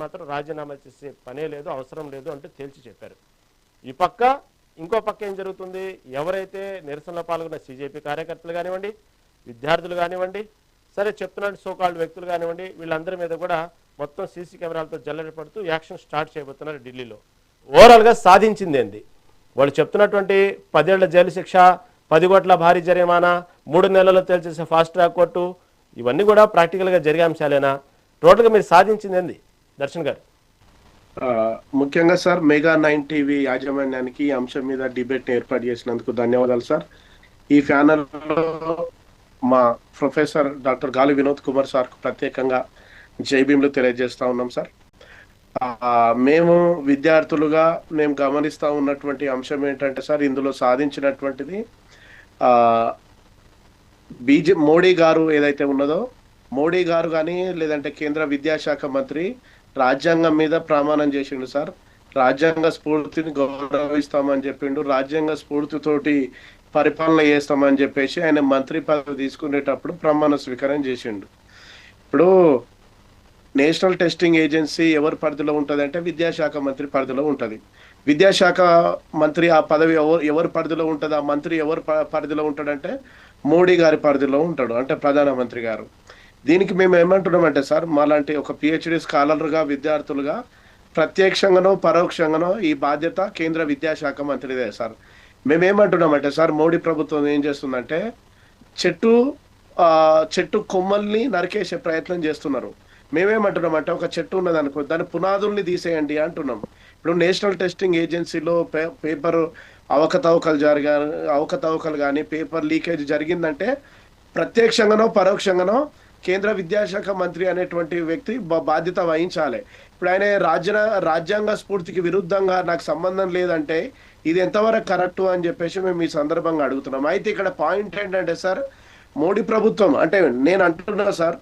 మాత్రం రాజీనామా చేసే పనే లేదు, అవసరం లేదు అంటూ తేల్చి చెప్పారు. ఈ పక్క ఇంకో పక్క ఏం జరుగుతుంది, ఎవరైతే నిరసనలో పాల్గొన్న సిజేపీ కార్యకర్తలు కానివ్వండి, విద్యార్థులు కానివ్వండి, సరే చెప్తున్న సోకాల్డ్ వ్యక్తులు కానివ్వండి, వీళ్ళందరి మీద కూడా మొత్తం సీసీ కెమెరాలతో జల్లెడ పడుతూ యాక్షన్ స్టార్ట్ చేయబోతున్నారు ఢిల్లీలో. ఓవరాల్గా సాధించింది ఏంది, వాళ్ళు చెప్తున్నటువంటి 10 ఏళ్ల జైలు శిక్ష, 10 కోట్ల భారీ జరిమానా, 3 నెలల్లో తేల్చేసే ఫాస్ట్ ట్రాక్ కోర్టు, ఇవన్నీ కూడా ప్రాక్టికల్గా జరిగే అంశాలేనా? టోటల్గా మీరు సాధించింది ఏంది దర్శన్ గారు? ముఖ్యంగా సార్ మెగా 9 టీవీ యాజమాన్యానికి ఈ అంశం మీద డిబేట్ ఏర్పాటు చేసినందుకు ధన్యవాదాలు సార్. ఈ ప్యానల్లో మా ప్రొఫెసర్ డాక్టర్ గాలి వినోద్ కుమార్ సార్కు ప్రత్యేకంగా జై భీమ్లు తెలియజేస్తా ఉన్నాం సార్. మేము విద్యార్థులుగా మేము గమనిస్తూ ఉన్నటువంటి అంశం ఏంటంటే సార్, ఇందులో సాధించినటువంటిది మోడీ గారు ఏదైతే ఉన్నదో, మోడీ గారు కానీ లేదంటే కేంద్ర విద్యాశాఖ మంత్రి రాజ్యాంగం మీద ప్రమాణం చేసిండు సార్. రాజ్యాంగ స్ఫూర్తిని గౌరవిస్తామని చెప్పిండు, రాజ్యాంగ స్ఫూర్తితోటి పరిపాలన చేస్తామని చెప్పేసి ఆయన మంత్రి పదవి తీసుకునేటప్పుడు ప్రమాణ స్వీకారం చేసిండు. ఇప్పుడు నేషనల్ టెస్టింగ్ ఏజెన్సీ ఎవరి పరిధిలో ఉంటుంది అంటే విద్యాశాఖ మంత్రి పరిధిలో ఉంటుంది. విద్యాశాఖ మంత్రి ఆ పదవి ఎవరి పరిధిలో ఉంటుంది, ఆ మంత్రి ఎవరి పరిధిలో ఉంటాడంటే మోడీ గారి పరిధిలో ఉంటాడు, అంటే ప్రధానమంత్రి గారు. దీనికి మేము ఏమంటున్నామంటే సార్, మాలాంటి ఒక పిహెచ్డి స్కాలర్గా విద్యార్థులుగా ప్రత్యక్షంగానో పరోక్షంగానో ఈ బాధ్యత కేంద్ర విద్యాశాఖ మంత్రిదే సార్. మేమేమంటున్నామంటే సార్, మోడీ ప్రభుత్వం ఏం చేస్తుందంటే చెట్టు కొమ్మల్ని నరికేసే ప్రయత్నం చేస్తున్నారు. మేమేమంటున్నామంటే ఒక చెట్టు ఉన్నది అనుకో, దాని పునాదుల్ని తీసేయండి అంటున్నాం. ఇప్పుడు నేషనల్ టెస్టింగ్ ఏజెన్సీలో పేపర్ అవకతవకలు కానీ పేపర్ లీకేజ్ జరిగిందంటే ప్రత్యక్షంగానో పరోక్షంగానో కేంద్ర విద్యాశాఖ మంత్రి అనేటువంటి వ్యక్తి బాధ్యత వహించాలి. ఇప్పుడు ఆయన రాజ్యాంగ స్ఫూర్తికి విరుద్ధంగా నాకు సంబంధం లేదంటే ఇది ఎంతవరకు కరెక్టు అని చెప్పేసి మేము ఈ సందర్భంగా అడుగుతున్నాం. అయితే ఇక్కడ పాయింట్ ఏంటంటే సార్, మోడీ ప్రభుత్వం అంటే నేను అంటున్నా సార్,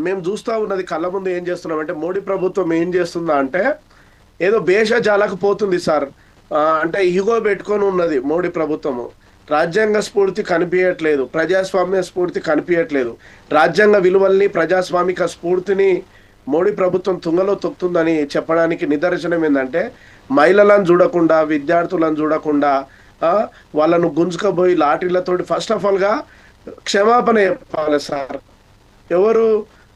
మేము చూస్తూ ఉన్నది కళ్ళ ముందు ఏం చేస్తున్నామంటే మోడీ ప్రభుత్వం ఏం చేస్తుందా అంటే ఏదో భేషజాలకు పోతుంది సార్. అంటే ఈగో పెట్టుకొని ఉన్నది మోడీ ప్రభుత్వము. రాజ్యాంగ స్ఫూర్తి కనిపించట్లేదు, ప్రజాస్వామ్య స్ఫూర్తి కనిపించట్లేదు, రాజ్యాంగ విలువల్ని ప్రజాస్వామిక స్ఫూర్తిని మోడీ ప్రభుత్వం తుంగలో తొక్కుతుందని చెప్పడానికి నిదర్శనం ఏంటంటే, మహిళలను చూడకుండా విద్యార్థులను చూడకుండా వాళ్ళను గుంజుకపోయి లాఠీలతోటి ఫస్ట్ ఆఫ్ ఆల్గా క్షమాపణ చెప్పాలి సార్. ఎవరు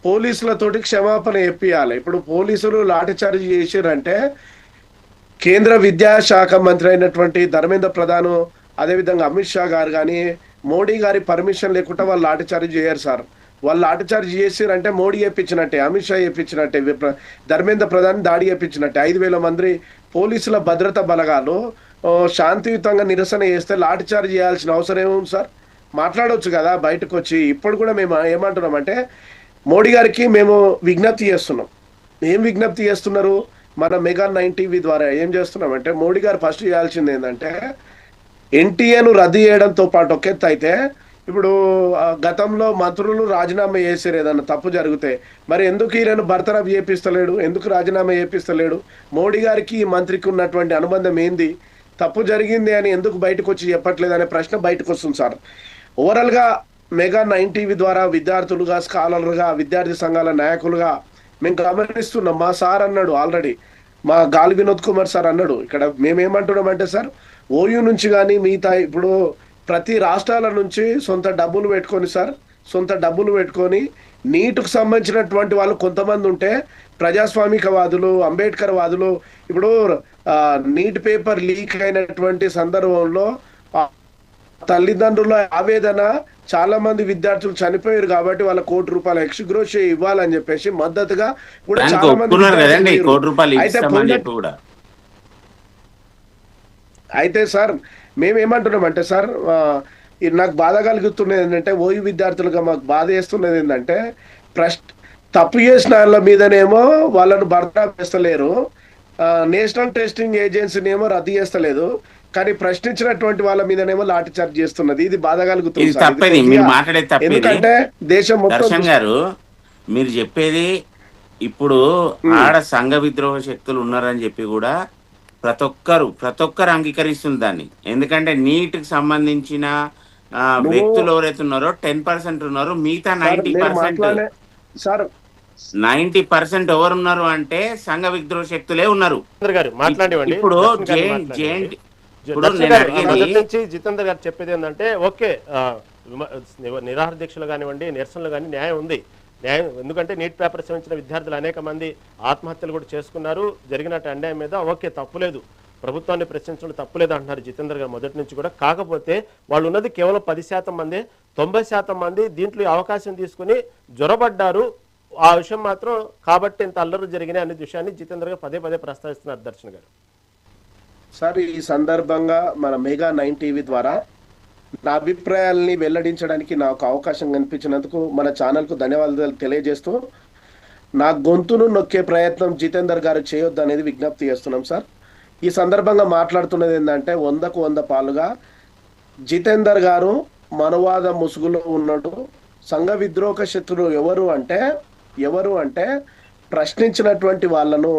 పోలీసులతోటి క్షమాపణ చెప్పియాలి. ఇప్పుడు పోలీసులు లాఠీచార్జ్ చేసిరంటే కేంద్ర విద్యాశాఖ మంత్రి అయినటువంటి ధర్మేంద్ర ప్రధాన్, అదేవిధంగా అమిత్ షా గారు కానీ మోడీ గారి పర్మిషన్ లేకుండా వాళ్ళు లాఠీచార్జ్ చేయరు సార్. వాళ్ళు లాఠీచార్జ్ చేసిరంటే మోడీ చేయించినట్టే, అమిత్ షా చేయించినట్టే, ధర్మేంద్ర ప్రధాన్ దాడి చేయించినట్టే. 5,000 మంది పోలీసుల భద్రతా బలగాలు శాంతియుతంగా నిరసన చేస్తే లాఠీచార్జ్ చేయాల్సిన అవసరం ఏముంది సార్? మాట్లాడవచ్చు కదా బయటకు వచ్చి. ఇప్పుడు కూడా మేము ఏమంటున్నామంటే మోడీ గారికి మేము విజ్ఞప్తి చేస్తున్నాం. ఏం విజ్ఞప్తి చేస్తున్నారు? మన మెగా 9 టీవీ ద్వారా ఏం చేస్తున్నామంటే మోడీ గారు ఫస్ట్ చేయాల్సింది ఏంటంటే ఎన్టీఏను రద్దు చేయడంతో పాటు ఒక ఎత్తు అయితే, ఇప్పుడు గతంలో మంత్రులు రాజీనామా చేశారు ఏదన్నా తప్పు జరిగితే, మరి ఎందుకు ఈయనను బర్తరఫ్ చేపిస్తలేడు, ఎందుకు రాజీనామా చేపిస్తలేడు? మోడీ గారికి ఈ మంత్రికి ఉన్నటువంటి అనుబంధం ఏంది? తప్పు జరిగింది అని ఎందుకు బయటకు వచ్చి చెప్పట్లేదు అనే ప్రశ్న బయటకు వస్తుంది సార్. ఓవరాల్గా మెగా 9 టీవీ ద్వారా విద్యార్థులుగా, స్కాలర్లుగా, విద్యార్థి సంఘాల నాయకులుగా మేము గమనిస్తున్నాం. మా సార్ అన్నాడు ఆల్రెడీ, మా గాలి వినోద్ కుమార్ సార్ అన్నాడు. ఇక్కడ మేమేమంటున్నామంటే సార్, ఓయూ నుంచి కానీ మిగతా ఇప్పుడు ప్రతి రాష్ట్రాల నుంచి సొంత డబ్బులు పెట్టుకొని నీటుకు సంబంధించినటువంటి వాళ్ళు కొంతమంది ఉంటే, ప్రజాస్వామికవాదులు, అంబేద్కర్ వాదులు, ఇప్పుడు నీట్ పేపర్ లీక్ అయినటువంటి సందర్భంలో తల్లిదండ్రుల ఆవేదన, చాలా మంది విద్యార్థులు చనిపోయారు కాబట్టి వాళ్ళ ₹1,00,00,000 ఎక్స్‌గ్రోషియా ఇవ్వాలని చెప్పేసి మద్దతుగా కూడా చాలా మంది. అయితే సార్ మేమేమంటున్నామంటే సార్, నాకు బాధ కలుగుతున్నది ఏంటంటే, ఓయూ విద్యార్థులుగా మాకు బాధ వేస్తున్నది ఏంటంటే, తప్పు చేసిన వాళ్ళ మీదనేమో వాళ్ళను బర్తరఫ్ చేస్తలేరు, నేషనల్ టెస్టింగ్ ఏజెన్సీని ఏమో రద్దు చేస్తలేదు, కానీ ప్రశ్నించినటువంటి వాళ్ళ మీదనేమో లాఠీ చార్జ్ చేస్తున్నది. ఇది బాధ కలుగుతుంది. ఎందుకంటే దేశం మొత్తం గారు మీరు చెప్పేది ఇప్పుడు ఆడ సంఘ విద్రోహ శక్తులు ఉన్నారని చెప్పి కూడా ప్రతి ఒక్కరు అంగీకరిస్తుంది దాన్ని. ఎందుకంటే నీట్ కి సంబంధించిన వ్యక్తులు ఎవరైతే ఉన్నారో 10% ఉన్నారు, మిగతా 90% 90% ఎవరున్నారు అంటే సంఘ విద్రోహ శక్తులే ఉన్నారు. జితేంద్ర గారు మాట్లాడివ్వండి. ఇప్పుడు ఇప్పుడు నేను అడిగేది మొదటి నుంచి జితేంద్ర గారు చెప్పేది ఏంటంటే ఓకే, నిరాహార దీక్షలు కానివ్వండి, నిరసనలు కానీ న్యాయం ఉంది. న్యాయం ఎందుకంటే నీట్ పేపర్ శ్రమించిన విద్యార్థులు అనేక మంది ఆత్మహత్యలు కూడా చేసుకున్నారు. జరిగినట్టు అన్యాయం మీద ఓకే తప్పులేదు, ప్రభుత్వాన్ని ప్రశ్నించడం తప్పులేదు అంటున్నారు జితేంద్ర గారు మొదటి నుంచి కూడా. కాకపోతే వాళ్ళు ఉన్నది కేవలం 10% మంది, 90% మంది దీంట్లో అవకాశం తీసుకుని జ్వరబడ్డారు. ఆ విషయం మాత్రం కాబట్టి ఇంత అల్లరు జరిగినాయి అనే విషయాన్ని జితేంద్ర గారు పదే పదే ప్రస్తావిస్తున్నారు. దర్శన్ గారు సార్, ఈ సందర్భంగా మన మెగా 9 టీవీ ద్వారా నా అభిప్రాయాల్ని వెల్లడించడానికి నాకు అవకాశం కనిపించినందుకు మన ఛానల్కు ధన్యవాదాలు తెలియజేస్తూ, నా గొంతును నొక్కే ప్రయత్నం జితేందర్ గారు చేయొద్దు అనేది విజ్ఞప్తి చేస్తున్నాం సార్. ఈ సందర్భంగా మాట్లాడుతున్నది ఏంటంటే 100కు 100 పాలుగా జితేందర్ గారు మనవాద ముసుగులో ఉన్నాడు. సంఘ విద్రోహ శత్రులు ఎవరు అంటే ప్రశ్నించినటువంటి వాళ్ళను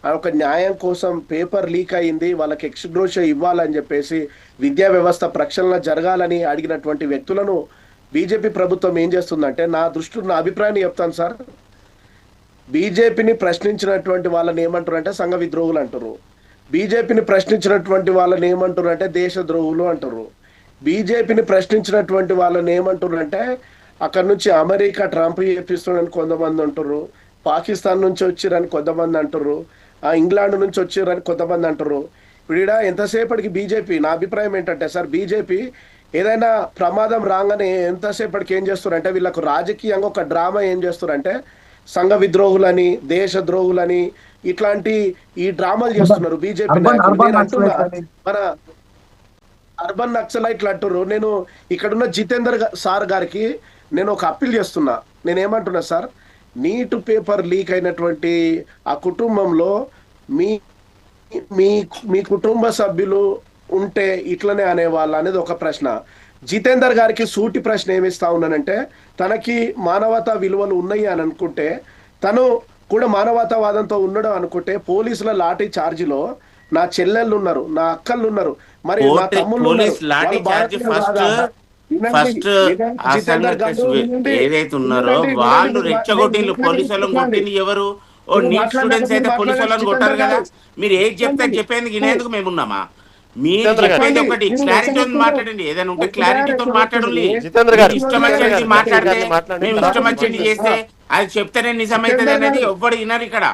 ఒక న్యాయం కోసం పేపర్ లీక్ అయింది, వాళ్ళకి ఎక్స్గ్రోషియా ఇవ్వాలని చెప్పేసి విద్యా వ్యవస్థ ప్రక్షాళన జరగాలని అడిగినటువంటి వ్యక్తులను బీజేపీ ప్రభుత్వం ఏం చేస్తుందంటే, నా అభిప్రాయాన్ని చెప్తాను సార్. బీజేపీని ప్రశ్నించినటువంటి వాళ్ళని ఏమంటారు అంటే సంఘ విద్రోహులు అంటారు. బీజేపీని ప్రశ్నించినటువంటి వాళ్ళని ఏమంటారు అంటే దేశద్రోహులు అంటారు. బీజేపీని ప్రశ్నించినటువంటి వాళ్ళని ఏమంటారు అంటే అక్కడ నుంచి అమెరికా ట్రంప్ చేపిస్తున్నాడని కొంతమంది అంటారు, పాకిస్తాన్ నుంచి వచ్చిరని కొంతమంది అంటారు, ఇంగ్లాండ్ నుంచి వచ్చిరని కొంతమంది అంటారు. ఇప్పుడు ఈడ ఎంతసేపటికి బీజేపీ, నా అభిప్రాయం ఏంటంటే సార్, బీజేపీ ఏదైనా ప్రమాదం రాగానే ఎంతసేపటికి ఏం చేస్తారంటే వీళ్ళకు రాజకీయంగా ఒక డ్రామా ఏం చేస్తారంటే సంఘ విద్రోహులని, దేశ ద్రోహులని ఇట్లాంటి ఈ డ్రామాలు చేస్తున్నారు బీజేపీ నాయకులు. నేను అంటున్నా, మన అర్బన్ నక్సలైట్లు అంటారు. నేను ఇక్కడున్న జితేందర్ సార్ గారికి నేను ఒక అప్పీల్ చేస్తున్నా. నేనేమంటున్నా సార్, నీట్ పేపర్ లీక్ అయినటువంటి ఆ కుటుంబంలో మీ మీ మీ కుటుంబ సభ్యులు ఉంటే ఇట్లనే అనేవాళ్ళు అనేది ఒక ప్రశ్న. జితేందర్ గారికి సూటి ప్రశ్న ఏమిస్తా ఉన్నానంటే, తనకి మానవతా విలువలు ఉన్నాయి అని అనుకుంటే, తను కూడా మానవతావాదంతో ఉండడం అనుకుంటే, పోలీసుల లాఠీ చార్జిలో నా చెల్లెళ్ళు ఉన్నారు, నా అక్కళ్ళు ఉన్నారు, మరి నా తమ్ముళ్ళు ఫస్ట్ ఏదైతే ఉన్నారో వాళ్ళు రెచ్చగొట్టిండ్రు, పోలీసు వాళ్ళని కొట్టింది ఎవరు? ఓ నీట్ స్టూడెంట్స్ అయితే పోలీసు వాళ్ళని కొట్టారు కదా. మీరు ఏది చెప్తే చెప్పేందుకు వినేందుకు మేము ఉన్నామా? మీరు చెప్పేది ఒకటి, క్లారిటీ మాట్లాడండి. ఏదైనా ఉంటే క్లారిటీతో మాట్లాడండి. ఇష్టం వచ్చేది మాట్లాడితే మేము ఇష్టం వచ్చేది చేస్తే అది చెప్తేనే నిజమైతుంది అనేది ఎవ్వడు వినరు ఇక్కడ.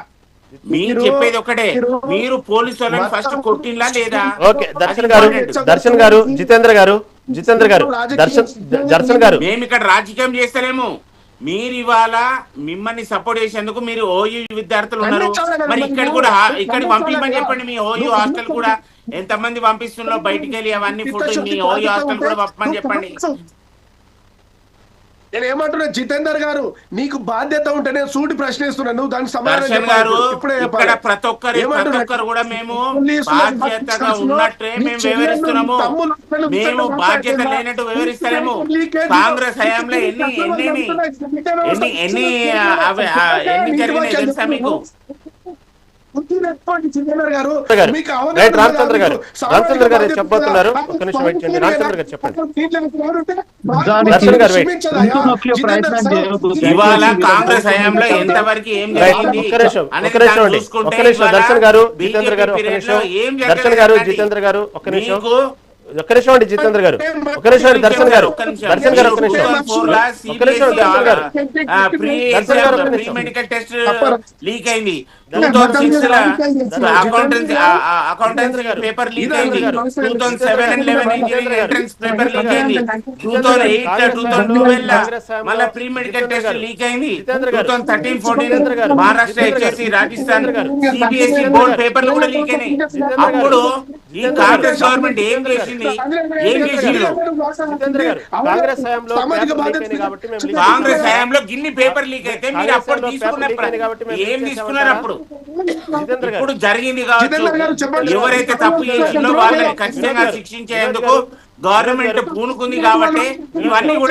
మీరు చెప్పేది ఒకటే, మీరు పోలీసు వాళ్ళని ఫస్ట్ కొట్టిందా లేదా? ఓకే, దర్శన్ గారు జితేంద్ర గారు దర్శన్ గారు మేము ఇక్కడ రాజకీయం చేస్తలేము. మీరు ఇవాళ మిమ్మల్ని సపోర్ట్ చేసేందుకు మీరు ఓయూ విద్యార్థులు ఉన్నారు, మరి ఇక్కడ కూడా ఇక్కడికి పంపించమని చెప్పండి. మీ ఓయూ హాస్టల్ కూడా ఎంతమంది పంపిస్తున్నారో బయటికి వెళ్ళి అవన్నీ ఫుడ్ మీ ఓయూ హాస్టల్ కూడా పంపమని చెప్పండి. నేను ఏమంటున్నా, జితేందర్ గారు నీకు బాధ్యత ఉంటే నేను సూటి ప్రశ్నిస్తున్నాను, దానికి సమాధానం గారు. ఇక్కడ ప్రతి ఒక్కరు కూడా మేము బాధ్యతగా ఉన్నట్టే మేము వివరిస్తున్నాము. మేము బాధ్యత లేనట్టు వివరిస్తాము. కాంగ్రెస్ హయాంలో ఎన్ని జరిగినాయి తెలుసా మీకు? రామచంద్ర గారు చెప్పబోతున్నారు. ఒక్క నిమిషం వెయిట్ చేయండి. రామచంద్ర గారు చెప్పండి. ఇవాళ కాంగ్రెస్ హయాంలో ఎంతవరకు ఏం జరిగింది దర్శన్ గారు, జితేంద్ర గారు ఒక్క నిమిషం. దర్శన్ గారు, జితేంద్ర గారు ఒక్క నిమిషం. ఒక్క నిమిషం అండి జితేంద్ర గారు, ఒక్క నిమిషం అండి దర్శన్ గారు ఒక్క నిమిషం. ప్రీ మెడికల్ టెస్ట్ లీక్ అయింది. 2006 అకౌంటెన్సీ పేపర్ లీక్ అయింది. 2007 and 11 engineering entrance paper leak అయింది. 2008 2012 మళ్ళీ ప్రీ మెడికల్ టెస్ట్ లీక్ అయింది. 2013-14 Maharashtra HSC, Rajasthan CBSE board పేపర్లు కూడా లీక్ అయినాయి. అప్పుడు ఈ కాంగ్రెస్ గవర్నమెంట్ ఏం చేసింది? కాంగ్రెస్ హయాంలో గిన్ని పేపర్ లీక్ అయితే మీరు అప్పుడు ఏం తీసుకున్నారు? అప్పుడు ఇప్పుడు జరిగింది కావచ్చు. ఎవరైతే తప్పు చేసిందో వాళ్ళని ఖచ్చితంగా శిక్షించేందుకు గవర్నమెంట్ పూనుకుంది కాబట్టి ఇవన్నీ కూడా